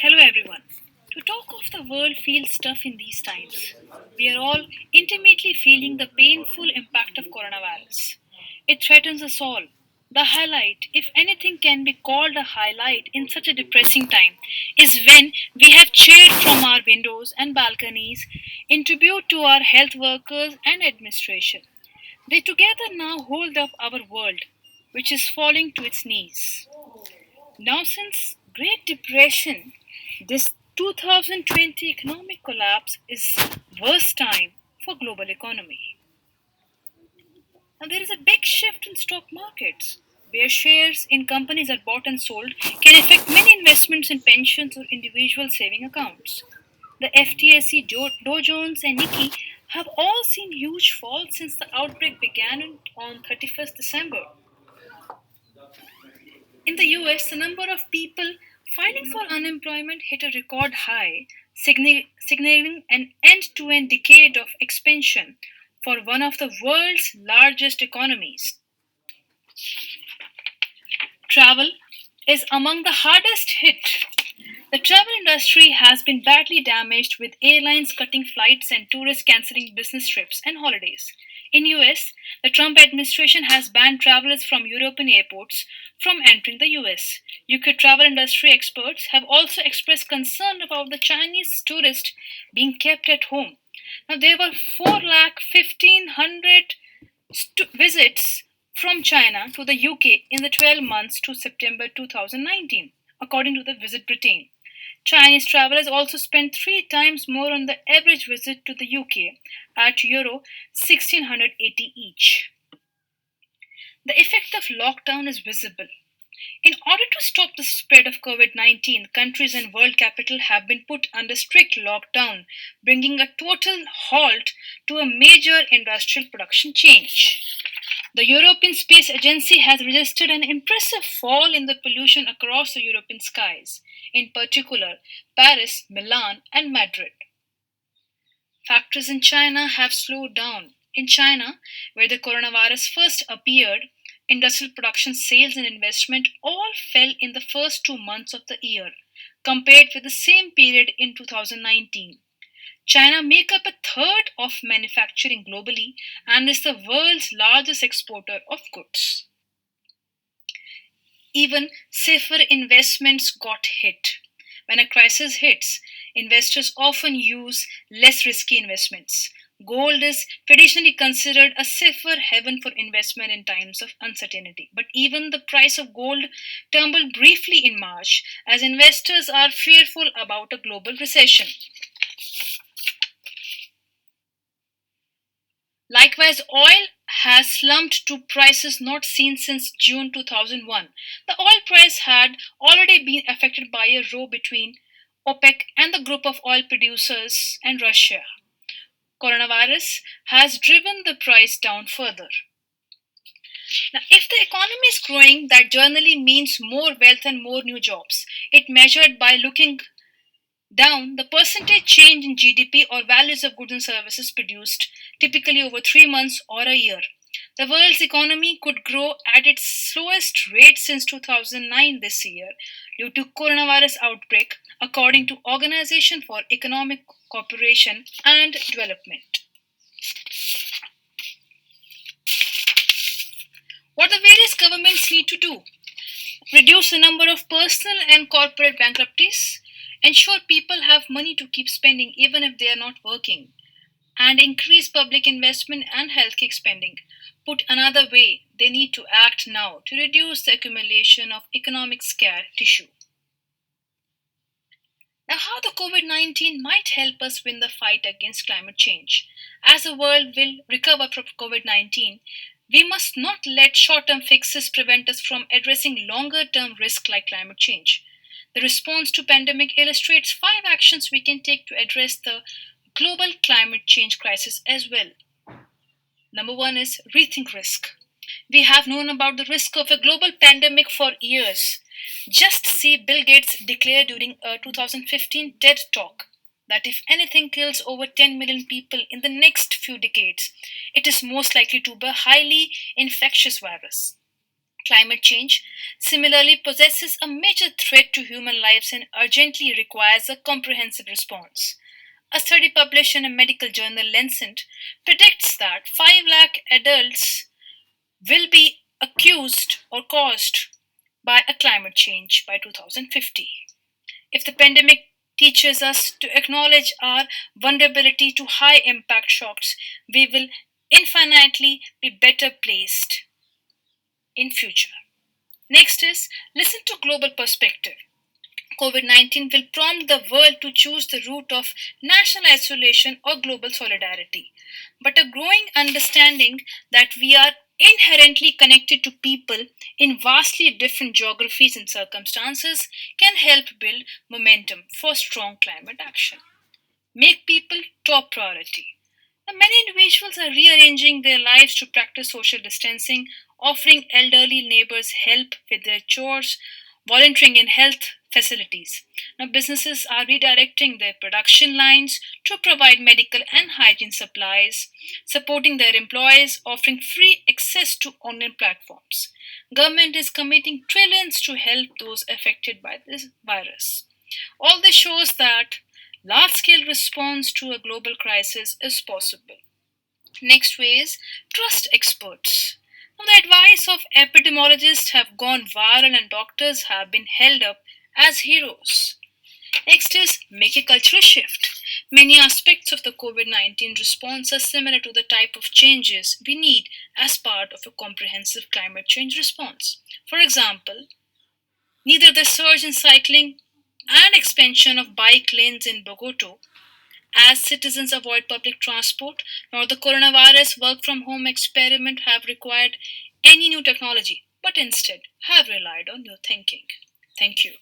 Hello everyone. To talk of the world feels tough in these times. We are all intimately feeling the painful impact of coronavirus. It threatens us all. The highlight, if anything can be called a highlight in such a depressing time, is when we have cheered from our windows and balconies in tribute to our health workers and administration. They together now hold up our world, which is falling to its knees. Now, since Great Depression, this 2020 economic collapse is worst time for global economy. Now, there is a big shift in stock markets, where shares in companies are bought and sold can affect many investments in pensions or individual saving accounts. The FTSE, Dow Jones, and Nikkei have all seen huge falls since the outbreak began on 31st December. In the US, the number of people filing for unemployment hit a record high, signaling an end to end decade of expansion for one of the world's largest economies. Travel is among the hardest hit. The travel industry has been badly damaged with airlines cutting flights and tourists canceling business trips and holidays. In US, the Trump administration has banned travelers from European airports from entering the US. UK travel industry experts have also expressed concern about the Chinese tourists being kept at home. Now there were 4,15,000 visits from China to the UK in the 12 months to September 2019, according to the Visit Britain. Chinese travelers also spent three times more on the average visit to the UK at Euro 1680 each. The effect of lockdown is visible. In order to stop the spread of COVID 19, countries and world capital have been put under strict lockdown, bringing a total halt to a major industrial production change. The European Space Agency has registered an impressive fall in the pollution across the European skies, in particular Paris, Milan, and Madrid. Factories in China have slowed down. In China, where the coronavirus first appeared, industrial production, sales, and investment all fell in the first 2 months of the year, compared with the same period in 2019. China make up a third of manufacturing globally and is the world's largest exporter of goods. Even safer investments got hit. When a crisis hits, investors often use less risky investments. Gold is traditionally considered a safer haven for investment in times of uncertainty. But even the price of gold tumbled briefly in March as investors are fearful about a global recession. Likewise, oil has slumped to prices not seen since June 2001. The oil price had already been affected by a row between OPEC and the group of oil producers and Russia. Coronavirus has driven the price down further. Now, if the economy is growing, that generally means more wealth and more new jobs. It measured by looking down, the percentage change in GDP or values of goods and services produced, typically over 3 months or a year. The world's economy could grow at its slowest rate since 2009 this year due to coronavirus outbreak, according to Organization for Economic Cooperation and Development. What the various governments need to do: reduce the number of personal and corporate bankruptcies, ensure people have money to keep spending even if they are not working, and increase public investment and healthcare spending. Put another way, they need to act now to reduce the accumulation of economic scar tissue. Now, how the COVID 19 might help us win the fight against climate change. As the world will recover from COVID 19, we must not let short term fixes prevent us from addressing longer term risks like climate change. The response to pandemic illustrates five actions we can take to address the global climate change crisis as well. Number one is rethink risk. We have known about the risk of a global pandemic for years. Just see Bill Gates declare during a 2015 TED talk that if anything kills over 10 million people in the next few decades, it is most likely to be a highly infectious virus. Climate change similarly possesses a major threat to human lives and urgently requires a comprehensive response. A study published in a medical journal Lancet predicts that 5 lakh adults will be accused or caused by a climate change by 2050. If the pandemic teaches us to acknowledge our vulnerability to high impact shocks, we will infinitely be better placed in future. Next is listen to global perspective. COVID 19 will prompt the world to choose the route of national isolation or global solidarity. But a growing understanding that we are inherently connected to people in vastly different geographies and circumstances can help build momentum for strong climate action. Make people top priority. Now, many individuals are rearranging their lives to practice social distancing, offering elderly neighbors help with their chores, volunteering in health facilities. Now, businesses are redirecting their production lines to provide medical and hygiene supplies, supporting their employees, offering free access to online platforms. Government is committing trillions to help those affected by this virus. All this shows that large scale response to a global crisis is possible. Next way is trust experts. Now, the advice of epidemiologists have gone viral and doctors have been held up as heroes. Next is make a cultural shift. Many aspects of the COVID 19 response are similar to the type of changes we need as part of a comprehensive climate change response. For example, neither the surge in cycling and expansion of bike lanes in Bogota as citizens avoid public transport, nor the coronavirus work from home experiment have required any new technology, but instead have relied on new thinking. Thank you.